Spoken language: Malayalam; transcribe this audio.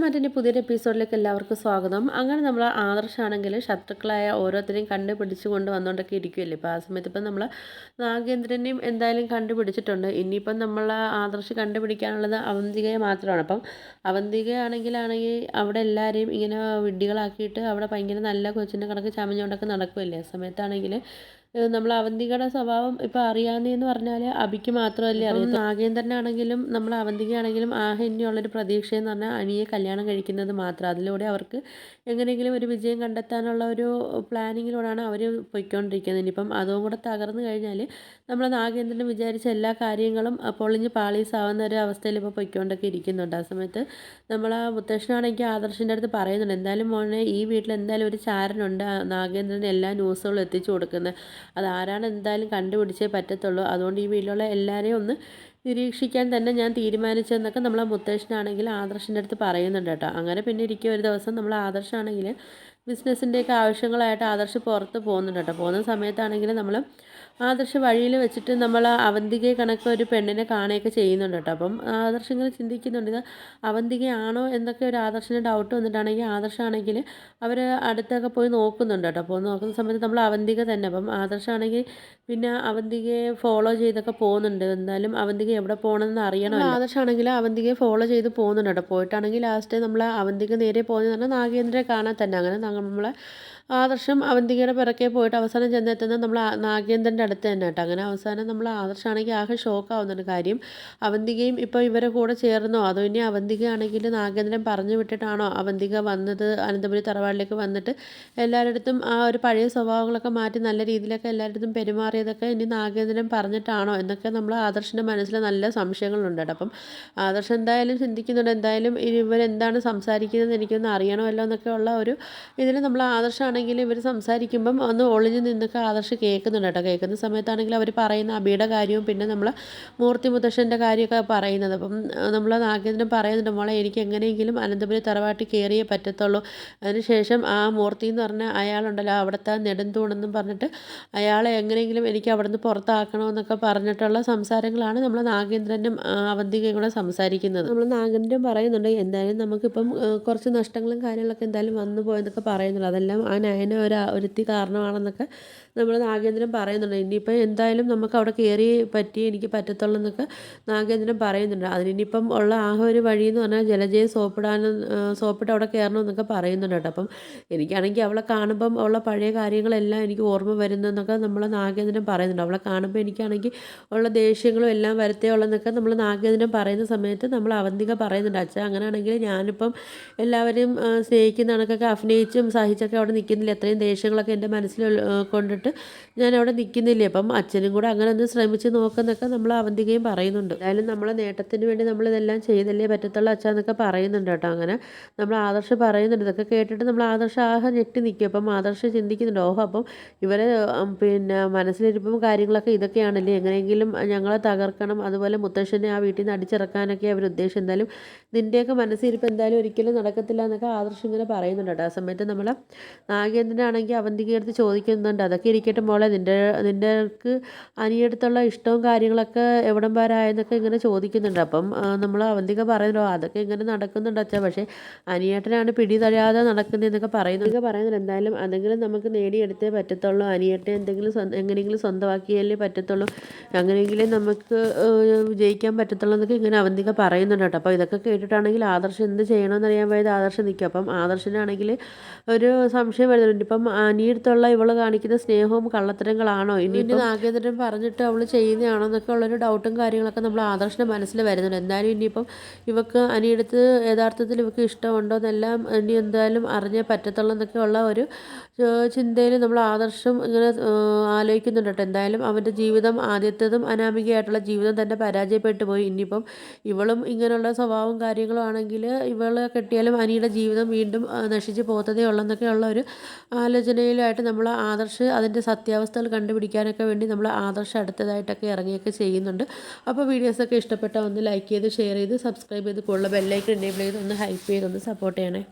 മാറ്റിൻ്റെ പുതിയൊരു എപ്പിസോഡിലേക്ക് എല്ലാവർക്കും സ്വാഗതം. അങ്ങനെ നമ്മൾ ആദർശാണെങ്കിൽ ശത്രുക്കളായ ഓരോരുത്തരെയും കണ്ടുപിടിച്ച് കൊണ്ട് വന്നുകൊണ്ടൊക്കെ ഇരിക്കുമല്ലേ. ഇപ്പോൾ ആ സമയത്ത് ഇപ്പം നമ്മൾ നാഗേന്ദ്രനെയും എന്തായാലും കണ്ടുപിടിച്ചിട്ടുണ്ട്. ഇനിയിപ്പം നമ്മൾ ആദർശ് കണ്ടുപിടിക്കാനുള്ളത് അവന്തികയെ മാത്രമാണ്. അപ്പം അവന്തികയാണെങ്കിൽ അവിടെ എല്ലാവരെയും ഇങ്ങനെ വിഡ്ഢികളാക്കിയിട്ട് അവിടെ ഭയങ്കര നല്ല കൊച്ചിൻ്റെ കണക്ക് ചമഞ്ഞുകൊണ്ടൊക്കെ നടക്കുമല്ലേ. ആ സമയത്താണെങ്കിൽ നമ്മൾ അവന്തികയുടെ സ്വഭാവം ഇപ്പോൾ അറിയാവുന്നതെന്ന് പറഞ്ഞാൽ അബിക്ക് മാത്രമല്ലേ അറിയാം. നാഗേന്ദ്രനാണെങ്കിലും നമ്മൾ അവന്തികയാണെങ്കിലും ഇനിയുള്ളൊരു പ്രതീക്ഷയെന്ന് പറഞ്ഞാൽ അനിയെ കല്യാണം കഴിക്കുന്നത് മാത്രം. അതിലൂടെ അവർക്ക് എങ്ങനെയെങ്കിലും ഒരു വിജയം കണ്ടെത്താനുള്ള ഒരു പ്ലാനിങ്ങിലൂടെയാണ് അവർ പൊയ്ക്കൊണ്ടിരിക്കുന്നത്. ഇനിയിപ്പം അതും കൂടെ തകർന്നു കഴിഞ്ഞാൽ നമ്മൾ നാഗേന്ദ്രൻ വിചാരിച്ച എല്ലാ കാര്യങ്ങളും പൊളിഞ്ഞ് പാളീസാവുന്ന ഒരു അവസ്ഥയിൽ ഇപ്പോൾ പൊയ്ക്കൊണ്ടൊക്കെ ഇരിക്കുന്നുണ്ട്. ആ സമയത്ത് നമ്മൾ ആ മുത്തശ്ശനാണെങ്കിൽ ആദർശിൻ്റെ അടുത്ത് പറയുന്നുണ്ട്, എന്തായാലും മോനെ ഈ വീട്ടിൽ എന്തായാലും ഒരു ചാരനുണ്ട് നാഗേന്ദ്രന് എല്ലാ ന്യൂസുകളും എത്തിച്ചു കൊടുക്കുന്നത്. അതാരാണ് എന്തായാലും കണ്ടുപിടിച്ചേ പറ്റത്തുള്ളൂ. അതുകൊണ്ട് ഈ വീട്ടിലുള്ള എല്ലാവരെയും ഒന്ന് നിരീക്ഷിക്കാൻ തന്നെ ഞാൻ തീരുമാനിച്ചതെന്നൊക്കെ നമ്മളെ മുത്തശ്ശനാണെങ്കിൽ ആദർശിൻ്റെ അടുത്ത് പറയുന്നുണ്ട് കേട്ടോ. അങ്ങനെ പിന്നെ ഇരിക്കും ഒരു ദിവസം നമ്മൾ ആദർശാണെങ്കിൽ ബിസിനസ്സിൻ്റെയൊക്കെ ആവശ്യങ്ങളായിട്ട് ആദർശ് പുറത്ത് പോകുന്നുണ്ട് കേട്ടോ. പോകുന്ന സമയത്താണെങ്കിൽ നമ്മൾ ആദർശ് വഴിയിൽ വെച്ചിട്ട് നമ്മൾ അവന്തികയെ കണക്ക് ഒരു പെണ്ണിനെ കാണുകയൊക്കെ ചെയ്യുന്നുണ്ട് കേട്ടോ. അപ്പം ആദർശ് ഇങ്ങനെ ചിന്തിക്കുന്നുണ്ട്, ഇത് അവന്തികയാണോ എന്നൊക്കെ ഒരു ആദർശിന് ഡൗട്ട് വന്നിട്ടാണെങ്കിൽ ആദർശാണെങ്കിൽ അവർ അടുത്തൊക്കെ പോയി നോക്കുന്നുണ്ട് കേട്ടോ. അപ്പോൾ നോക്കുന്ന സമയത്ത് നമ്മൾ അവന്തിക തന്നെ. അപ്പം ആദർശാണെങ്കിൽ പിന്നെ അവന്തികയെ ഫോളോ ചെയ്തൊക്കെ പോകുന്നുണ്ട്. എന്തായാലും അവന്തിക എവിടെ പോകണമെന്ന് അറിയണമല്ലോ. ആദർശാണെങ്കിൽ അവന്തികയെ ഫോളോ ചെയ്ത് പോകുന്നുണ്ട് കേട്ടോ. പോയിട്ടാണെങ്കിൽ ലാസ്റ്റ് നമ്മൾ അവന്തിക നേരെ പോകുന്നത് പറഞ്ഞാൽ നാഗേന്ദ്രനെ കാണാൻ തന്നെ. അങ്ങനെ നമ്മളെ ആദർശം അവന്തികയുടെ പിറകെ പോയിട്ട് അവസാനം ചെന്നെത്തുന്നത് നമ്മൾ നാഗേന്ദ്രൻ്റെ അടുത്ത് തന്നെ കേട്ടോ. അങ്ങനെ അവസാനം നമ്മൾ ആദർശമാണെങ്കിൽ ആകെ ഷോക്കാവുന്നുണ്ട്. കാര്യം അവന്തികയും ഇപ്പോൾ ഇവരെ കൂടെ ചേർന്നോ അതോ ഇനി അവന്തികയാണെങ്കിൽ നാഗേന്ദ്രൻ പറഞ്ഞു വിട്ടിട്ടാണോ അവന്തിക വന്നത് അനന്തപുരി തറവാടിലേക്ക് വന്നിട്ട് എല്ലാവരുടെ അടുത്തും ആ ഒരു പഴയ സ്വഭാവങ്ങളൊക്കെ മാറ്റി നല്ല രീതിയിലൊക്കെ എല്ലാവരുടെ അടുത്തും പെരുമാറിയതൊക്കെ ഇനി നാഗേന്ദ്രൻ പറഞ്ഞിട്ടാണോ എന്നൊക്കെ നമ്മൾ ആദർശിൻ്റെ മനസ്സിൽ നല്ല സംശയങ്ങളുണ്ട് കേട്ടോ. അപ്പം ആദർശം എന്തായാലും ചിന്തിക്കുന്നുണ്ട്, എന്തായാലും ഇവരെന്താണ് സംസാരിക്കുന്നത് എനിക്കൊന്ന് അറിയണമല്ലോ എന്നൊക്കെ ഉള്ള ഒരു ഇതിൽ നമ്മൾ ആദർശമാണെങ്കിൽ ഇവർ സംസാരിക്കുമ്പം ഒന്ന് ഒളിഞ്ഞു നിന്നൊക്കെ ആദർശ് കേൾക്കുന്നുണ്ട് കേട്ടോ. കേൾക്കുന്ന സമയത്താണെങ്കിൽ അവർ പറയുന്ന അബിയുടെ കാര്യവും പിന്നെ നമ്മൾ മൂർത്തി മുത്തശ്ശൻ്റെ കാര്യമൊക്കെ പറയുന്നത്. അപ്പം നമ്മൾ നാഗേന്ദ്രൻ പറയുന്നുണ്ട്, മോളെ എനിക്ക് എങ്ങനെയെങ്കിലും അനന്തപുരി തറവാട്ടിൽ കയറിയേ പറ്റത്തുള്ളൂ. അതിനുശേഷം ആ മൂർത്തി എന്ന് പറഞ്ഞാൽ അയാളുണ്ടല്ലോ അവിടുത്തെ നെടുന്തൂണെന്നും പറഞ്ഞിട്ട് അയാളെ എങ്ങനെയെങ്കിലും എനിക്ക് അവിടെ നിന്ന് പുറത്താക്കണമെന്നൊക്കെ പറഞ്ഞിട്ടുള്ള സംസാരങ്ങളാണ് നമ്മൾ നാഗേന്ദ്രനും അവന്തികയും കൂടെ സംസാരിക്കുന്നത്. നമ്മൾ നാഗേന്ദ്രൻ പറയുന്നുണ്ട്, എന്തായാലും നമുക്കിപ്പം കുറച്ച് നഷ്ടങ്ങളും കാര്യങ്ങളൊക്കെ എന്തായാലും വന്നു പോയെന്നൊക്കെ പറയുന്നുള്ളൂ. അതെല്ലാം ആ നയന ഒരുത്തി കാരണമാണെന്നൊക്കെ നമ്മൾ നാഗേന്ദ്രൻ പറയുന്നുണ്ട്. ഇനിയിപ്പോൾ എന്തായാലും നമുക്ക് അവിടെ കയറി പറ്റിയേ എനിക്ക് പറ്റത്തുള്ളൂ എന്നൊക്കെ നാഗേന്ദ്രൻ പറയുന്നുണ്ട്. അതിനിപ്പം ഉള്ള ഒരു വഴി എന്ന് പറഞ്ഞാൽ ജലജയെ സോപ്പിട്ട് അവിടെ കയറണമെന്നൊക്കെ പറയുന്നുണ്ട് കേട്ടോ. അപ്പം എനിക്കാണെങ്കിൽ അവളെ കാണുമ്പം ഉള്ള പഴയ കാര്യങ്ങളെല്ലാം എനിക്ക് ഓർമ്മ വരുന്നതെന്നൊക്കെ നമ്മൾ നാഗേന്ദ്രൻ പറയുന്നുണ്ട്. അവളെ കാണുമ്പോൾ എനിക്കാണെങ്കിൽ ഉള്ള ദേഷ്യങ്ങളും എല്ലാം വരത്തേ ഉള്ളെന്നൊക്കെ നമ്മൾ നാഗേന്ദ്രൻ പറയുന്ന സമയത്ത് നമ്മൾ അവന്തിക പറയുന്നുണ്ട്, അച്ഛാ അങ്ങനെയാണെങ്കിൽ ഞാനിപ്പം എല്ലാവരും സ്നേഹിക്കുന്ന കണക്കൊക്കെ അഭിനയിച്ചും സഹിച്ചൊക്കെ അവിടെ നിൽക്കുന്നില്ല, എത്രയും ദേഷ്യങ്ങളൊക്കെ എൻ്റെ മനസ്സിൽ കൊണ്ടിട്ട് ഞാൻ അവിടെ നിൽക്കുന്നില്ലേ, അപ്പം അച്ഛനും കൂടെ അങ്ങനെ ഒന്ന് ശ്രമിച്ച് നോക്കുന്നൊക്കെ നമ്മൾ അവന്തികയും പറയുന്നുണ്ട്. എന്തായാലും നമ്മളെ നേട്ടത്തിന് വേണ്ടി നമ്മളിതെല്ലാം ചെയ്തല്ലേ പറ്റത്തുള്ള അച്ഛ എന്നൊക്കെ പറയുന്നുണ്ട് കേട്ടോ. അങ്ങനെ നമ്മൾ ആദർശ് പറയുന്നുണ്ട്. ഇതൊക്കെ കേട്ടിട്ട് നമ്മൾ ആദർശ് ഞെട്ടി നിൽക്കും. അപ്പം ആദർശ് ചിന്തിക്കുന്നുണ്ട്, ഓഹോ അപ്പം ഇവരെ പിന്നെ മനസ്സിലിരിപ്പം കാര്യങ്ങളൊക്കെ ഇതൊക്കെയാണല്ലേ, എങ്ങനെയെങ്കിലും ഞങ്ങളെ തകർക്കണം, അതുപോലെ മുത്തശ്ശനെ ആ വീട്ടിൽ നിന്ന് അടിച്ചിറക്കാനൊക്കെ അവർ ഉദ്ദേശം. എന്തായാലും നിൻ്റെയൊക്കെ മനസ്സിരിപ്പം എന്തായാലും ഒരിക്കലും നടക്കത്തില്ല എന്നൊക്കെ ആദർശ് ഇങ്ങനെ പറയുന്നുണ്ട് കേട്ടോ. ആ സമയത്ത് നമ്മൾ നാഗേന്ദ്രനാണെങ്കിൽ അവന്തികയെടുത്ത് ചോദിക്കുന്നുണ്ട്, അതൊക്കെ ഇരിക്കട്ടെ മോളെ, നിൻ്റെക്ക് അനിയടുത്തുള്ള ഇഷ്ടവും കാര്യങ്ങളൊക്കെ എവിടം വരായെന്നൊക്കെ ഇങ്ങനെ ചോദിക്കുന്നുണ്ട്. അപ്പം നമ്മൾ അവന്തിക പറയുന്നുണ്ടോ അതൊക്കെ ഇങ്ങനെ നടക്കുന്നുണ്ട് അച്ഛാ, പക്ഷേ അനിയേട്ടനാണ് പിടി തരാതെ നടക്കുന്നതെന്നൊക്കെ പറയുന്നുണ്ട്. എന്തായാലും അതെങ്കിലും നമുക്ക് നേടിയെടുത്തേ പറ്റത്തുള്ളൂ, അനിയേട്ടനെ എങ്ങനെയെങ്കിലും സ്വന്തമാക്കിയല്ലേ പറ്റത്തുള്ളൂ, അങ്ങനെയെങ്കിലും നമുക്ക് ജയിക്കാൻ പറ്റത്തുള്ളൂ എന്നൊക്കെ ഇങ്ങനെ അവന്തിക പറയുന്നുണ്ട് കേട്ടോ. അപ്പോൾ ഇതൊക്കെ കേട്ടിട്ടാണെങ്കിൽ ആദർശം എന്ത് ചെയ്യണമെന്ന് അറിയാൻ പോയത് ആദർശം നിൽക്കും. അപ്പം ആദർശനാണെങ്കിൽ ഒരു സംശയം വരുന്നുണ്ട്, ഇപ്പം അനിയടുത്തുള്ള ഇവള് കാണിക്കുന്ന സ്നേഹവും കള്ളത്തരങ്ങളാണോ ഇനി നാഗേന്ദ്രൻ പറഞ്ഞിട്ട് അവൾ ചെയ്യുന്നതാണോ എന്നൊക്കെ ഉള്ളൊരു ഡൗട്ടും കാര്യങ്ങളൊക്കെ നമ്മൾ ആദർശിൻ്റെ മനസ്സിൽ വരുന്നുണ്ട്. എന്തായാലും ഇനിയിപ്പം ഇവക്ക് അനിയടുത്ത് യഥാർത്ഥത്തിൽ ഇവക്ക് ഇഷ്ടമുണ്ടോ എന്നെല്ലാം ഇനി എന്തായാലും അറിഞ്ഞേ പറ്റത്തുള്ളൂ എന്നൊക്കെ ഉള്ള ഒരു ചിന്തയിൽ നമ്മൾ ആദർശം ഇങ്ങനെ ആലോചിക്കുന്നുണ്ട് കേട്ടോ. എന്തായാലും അവൻ്റെ ജീവിതം ആദ്യത്തേതും അനാമികയായിട്ടുള്ള ജീവിതം തന്നെ പരാജയപ്പെട്ടു പോയി. ഇനിയിപ്പം ഇവളും ഇങ്ങനെയുള്ള സ്വഭാവവും കാര്യങ്ങളും ആണെങ്കിൽ ഇവളെ കെട്ടിയാലും അനിയുടെ ജീവിതം വീണ്ടും നശിച്ച് പോകത്തതേ ഉള്ളെന്നൊക്കെയുള്ള ഒരു ആലോചനയിലായിട്ട് നമ്മൾ ആദർശ് അതിൻ്റെ സത്യാവസ്ഥകൾ കണ്ടുപിടിക്കാനൊക്കെ വേണ്ടി നമ്മൾ ആദർശ് അടുത്തതായിട്ടൊക്കെ ഇറങ്ങിയൊക്കെ ചെയ്യുന്നുണ്ട്. അപ്പോൾ വീഡിയോസൊക്കെ ഇഷ്ടപ്പെട്ടാൽ ഒന്ന് ലൈക്ക് ചെയ്ത് ഷെയർ ചെയ്ത് സബ്സ്ക്രൈബ് ചെയ്ത് കൂടുതൽ ബെല്ലൈക്കൺ എനേബിൾ ചെയ്ത് ഒന്ന് ഹൈപ്പ് ചെയ്ത് ഒന്ന് സപ്പോർട്ട് ചെയ്യണേ.